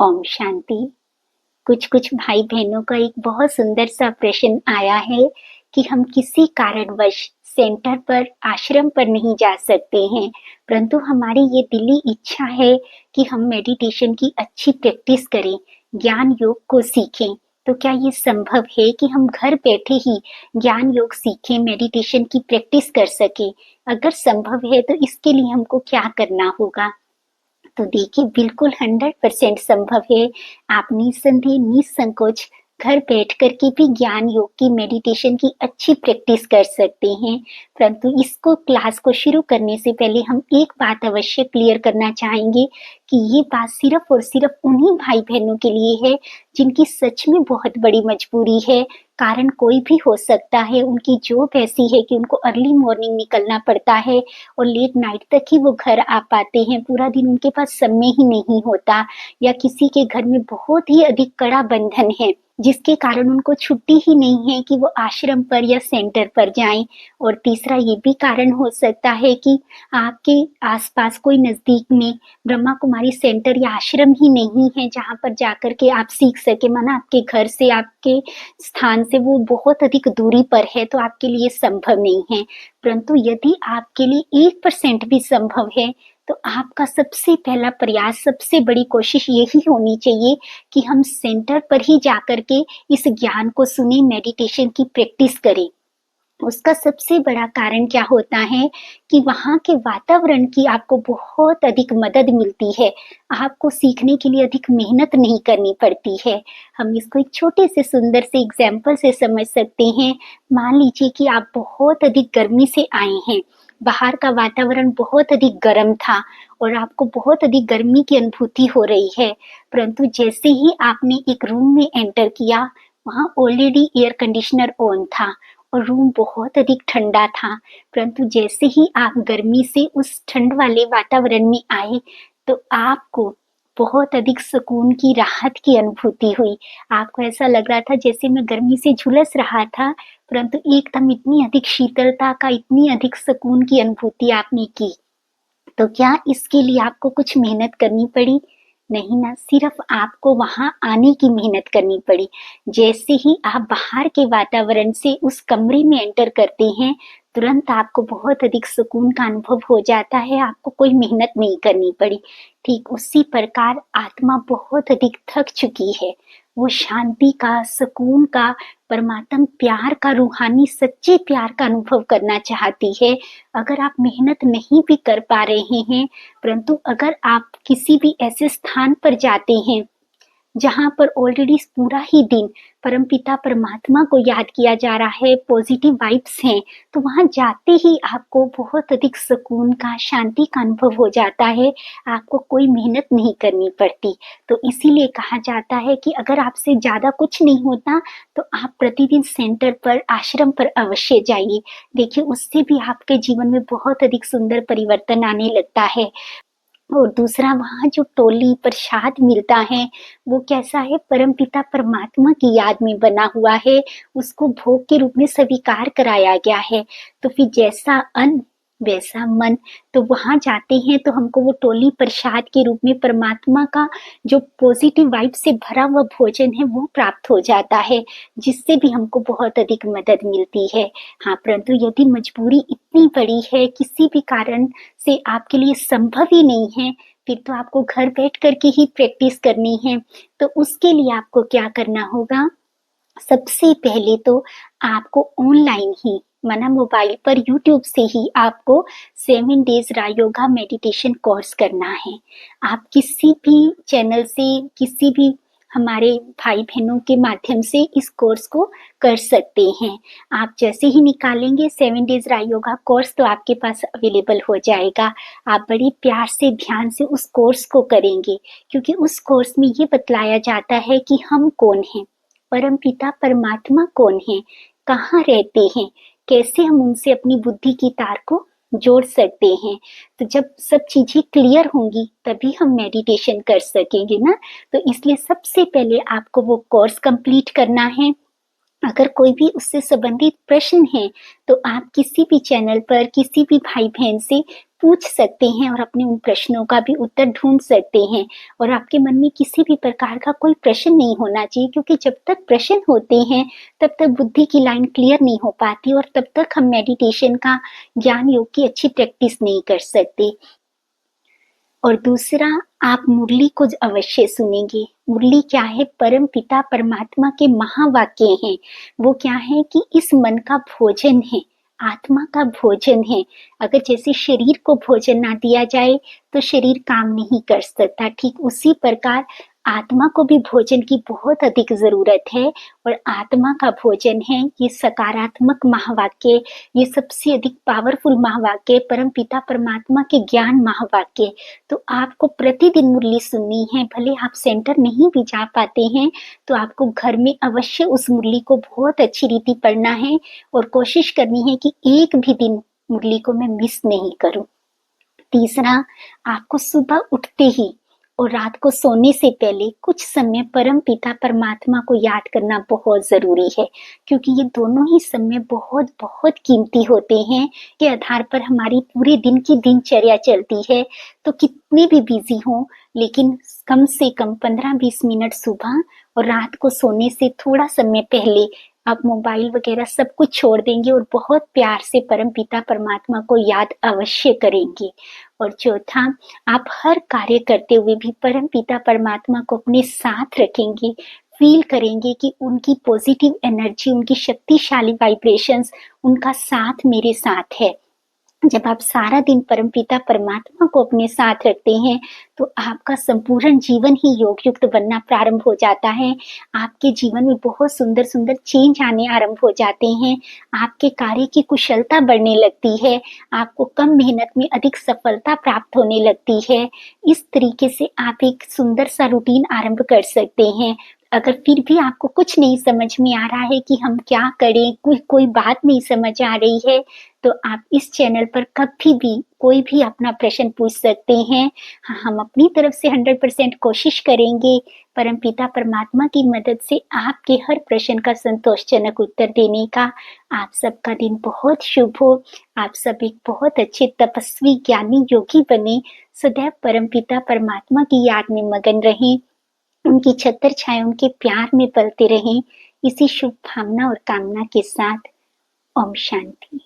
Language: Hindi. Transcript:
ओम शांति। कुछ कुछ भाई बहनों का एक बहुत सुंदर सा प्रश्न आया है कि हम किसी कारणवश सेंटर पर, आश्रम पर नहीं जा सकते हैं, परंतु हमारी ये दिली इच्छा है कि हम मेडिटेशन की अच्छी प्रैक्टिस करें, ज्ञान योग को सीखें। तो क्या ये संभव है कि हम घर बैठे ही ज्ञान योग सीखें, मेडिटेशन की प्रैक्टिस कर सकें? अगर संभव है तो इसके लिए हमको क्या करना होगा? तो देखिए, बिल्कुल 100% संभव है। आप निस्संदेह निसंकोच घर बैठ कर के भी ज्ञान योग की, मेडिटेशन की अच्छी प्रैक्टिस कर सकते हैं। परंतु इसको, क्लास को शुरू करने से पहले हम एक बात अवश्य क्लियर करना चाहेंगे कि ये बात सिर्फ और सिर्फ उन्हीं भाई बहनों के लिए है जिनकी सच में बहुत बड़ी मजबूरी है। कारण कोई भी हो सकता है, उनकी जॉब ऐसी है कि उनको अर्ली मॉर्निंग निकलना पड़ता है और लेट नाइट तक ही वो घर आ पाते हैं, पूरा दिन उनके पास समय ही नहीं होता, या किसी के घर में बहुत ही अधिक कड़ा बंधन है जिसके कारण उनको छुट्टी ही नहीं है कि वो आश्रम पर या सेंटर पर जाएं। और तीसरा ये भी कारण हो सकता है कि आपके आसपास कोई नजदीक में ब्रह्मा कुमारी सेंटर या आश्रम ही नहीं है जहाँ पर जाकर के आप सीख सके, माना आपके घर से, आपके स्थान से वो बहुत अधिक दूरी पर है, तो आपके लिए संभव नहीं है। परंतु यदि आपके लिए 1% भी संभव है तो आपका सबसे पहला प्रयास, सबसे बड़ी कोशिश यही होनी चाहिए कि हम सेंटर पर ही जाकर के इस ज्ञान को सुने, मेडिटेशन की प्रैक्टिस करें। उसका सबसे बड़ा कारण क्या होता है कि वहाँ के वातावरण की आपको बहुत अधिक मदद मिलती है। आपको सीखने के लिए अधिक मेहनत नहीं करनी पड़ती है। हम इसको एक छोटे से सुंदर से एग्जाम्पल से समझ सकते हैं। मान लीजिए कि आप बहुत अधिक गर्मी से आए हैं, बाहर का वातावरण बहुत अधिक गर्म था और आपको बहुत अधिक गर्मी की अनुभूति हो रही है, परंतु जैसे ही आपने एक रूम में एंटर किया, वहाँ ऑलरेडी एयर कंडीशनर ऑन था और रूम बहुत अधिक ठंडा था। परंतु जैसे ही आप गर्मी से उस ठंड वाले वातावरण में आए तो आपको बहुत अधिक सुकून की, राहत की अनुभूति हुई। आपको ऐसा लग रहा था जैसे मैं गर्मी से झुलस रहा था, परंतु एकदम इतनी अधिक शीतलता का, इतनी अधिक सुकून की अनुभूति आपने की। तो क्या इसके लिए आपको कुछ मेहनत करनी पड़ी? नहीं ना, सिर्फ आपको वहां आने की मेहनत करनी पड़ी। जैसे ही आप बाहर के वातावरण से उस कमरे में एंटर करते हैं, तुरंत आपको बहुत अधिक सुकून का अनुभव हो जाता है, आपको कोई मेहनत नहीं करनी पड़ी। ठीक उसी प्रकार आत्मा बहुत अधिक थक चुकी है, वो शांति का, सुकून का, परमात्म प्यार का, रूहानी सच्चे प्यार का अनुभव करना चाहती है। अगर आप मेहनत नहीं भी कर पा रहे हैं, परंतु अगर आप किसी भी ऐसे स्थान पर जाते हैं जहां पर ऑलरेडी पूरा ही दिन परमपिता परमात्मा को याद किया जा रहा है, पॉजिटिव वाइब्स हैं, तो वहां जाते ही आपको बहुत अधिक सुकून का, शांति का अनुभव हो जाता है। आपको कोई मेहनत नहीं करनी पड़ती। तो इसीलिए कहा जाता है कि अगर आपसे ज्यादा कुछ नहीं होता तो आप प्रतिदिन सेंटर पर, आश्रम पर अवश्य जाइए। देखिए, उससे भी आपके जीवन में बहुत अधिक सुंदर परिवर्तन आने लगता है। और दूसरा, वहाँ जो टोली प्रसाद मिलता है वो कैसा है? परमपिता परमात्मा की याद में बना हुआ है, उसको भोग के रूप में स्वीकार कराया गया है। तो फिर जैसा अन्न वैसा मन। तो वहां जाते हैं तो हमको वो टोली प्रसाद के रूप में परमात्मा का जो पॉजिटिव वाइब से भरा हुआ भोजन है वो प्राप्त हो जाता है, जिससे भी हमको बहुत अधिक मदद मिलती है। हाँ, परंतु यदि मजबूरी इतनी बड़ी है, किसी भी कारण से आपके लिए संभव ही नहीं है, फिर तो आपको घर बैठ करके ही प्रैक्टिस करनी है। तो उसके लिए आपको क्या करना होगा? सबसे पहले तो आपको ऑनलाइन ही, माना मोबाइल पर यूट्यूब से ही आपको 7 डेज रायोगा मेडिटेशन कोर्स करना है। आप किसी भी चैनल से, किसी भी हमारे भाई बहनों के माध्यम से इस कोर्स को कर सकते हैं। आप जैसे ही निकालेंगे 7 डेज रायोगा कोर्स तो आपके पास अवेलेबल हो जाएगा। आप बड़ी प्यार से, ध्यान से उस कोर्स को करेंगे, क्योंकि उस कोर्स में ये बतलाया जाता है कि हम कौन हैं, परमपिता परमात्मा कौन है, कहाँ रहते हैं, कैसे हम उनसे अपनी बुद्धि की तार को जोड़ सकते हैं। तो जब सब चीजें क्लियर होंगी तभी हम मेडिटेशन कर सकेंगे ना। तो इसलिए सबसे पहले आपको वो कोर्स कंप्लीट करना है। अगर कोई भी उससे संबंधित प्रश्न है तो आप किसी भी चैनल पर किसी भी भाई बहन से पूछ सकते हैं और अपने उन प्रश्नों का भी उत्तर ढूंढ सकते हैं। और आपके मन में किसी भी प्रकार का कोई प्रश्न नहीं होना चाहिए, क्योंकि जब तक प्रश्न होते हैं तब तक बुद्धि की लाइन क्लियर नहीं हो पाती और तब तक हम मेडिटेशन का, ज्ञान योग की अच्छी प्रैक्टिस नहीं कर सकते। और दूसरा, आप मुरली को अवश्य सुनेंगे। मुरली क्या है? परम पिता परमात्मा के महावाक्य हैं। वो क्या है कि इस मन का भोजन है, आत्मा का भोजन है। अगर जैसे शरीर को भोजन ना दिया जाए तो शरीर काम नहीं कर सकता, ठीक उसी प्रकार आत्मा को भी भोजन की बहुत अधिक जरूरत है। और आत्मा का भोजन है ये सकारात्मक महावाक्य, ये सबसे अधिक पावरफुल महावाक्य, परम पिता परमात्मा के ज्ञान महावाक्य। तो आपको प्रतिदिन मुरली सुननी है। भले आप सेंटर नहीं भी जा पाते हैं तो आपको घर में अवश्य उस मुरली को बहुत अच्छी रीति पढ़ना है और कोशिश करनी है कि एक भी दिन मुरली को मैं मिस नहीं करूं। तीसरा, आपको सुबह उठते ही और रात को सोने से पहले कुछ समय परम पिता परमात्मा को याद करना बहुत जरूरी है, क्योंकि ये दोनों ही समय बहुत बहुत कीमती होते हैं के आधार पर हमारी पूरे दिन की दिनचर्या चलती है। तो कितने भी बिजी हो, लेकिन कम से कम 15-20 मिनट सुबह और रात को सोने से थोड़ा समय पहले आप मोबाइल वगैरह सब कुछ छोड़ देंगे और बहुत प्यार से परम पिता परमात्मा को याद अवश्य करेंगे। और चौथा, आप हर कार्य करते हुए भी परम पिता परमात्मा को अपने साथ रखेंगे, फील करेंगे कि उनकी पॉजिटिव एनर्जी, उनकी शक्तिशाली वाइब्रेशंस, उनका साथ मेरे साथ है। जब आप सारा दिन परमपिता परमात्मा को अपने साथ रखते हैं तो आपका संपूर्ण जीवन ही योग युक्त बनना प्रारंभ हो जाता है। आपके जीवन में बहुत सुंदर सुंदर चेंज आने आरंभ हो जाते हैं। आपके कार्य की कुशलता बढ़ने लगती है। आपको कम मेहनत में अधिक सफलता प्राप्त होने लगती है। इस तरीके से आप एक सुंदर सा रूटीन आरंभ कर सकते हैं। अगर फिर भी आपको कुछ नहीं समझ में आ रहा है कि हम क्या करें, कोई बात नहीं समझ आ रही है, तो आप इस चैनल पर कभी भी कोई भी अपना प्रश्न पूछ सकते हैं। हाँ, हम अपनी तरफ से 100% कोशिश करेंगे परम पिता परमात्मा की मदद से आपके हर प्रश्न का संतोषजनक उत्तर देने का। आप सबका दिन बहुत शुभ हो। आप सब एक बहुत अच्छे तपस्वी ज्ञानी योगी बने, सदैव परम पिता परमात्मा की याद में मगन रहें, उनकी छत्र छाया उनके प्यार में पलते रहें। इसी शुभ भावना और कामना के साथ ओम शांति।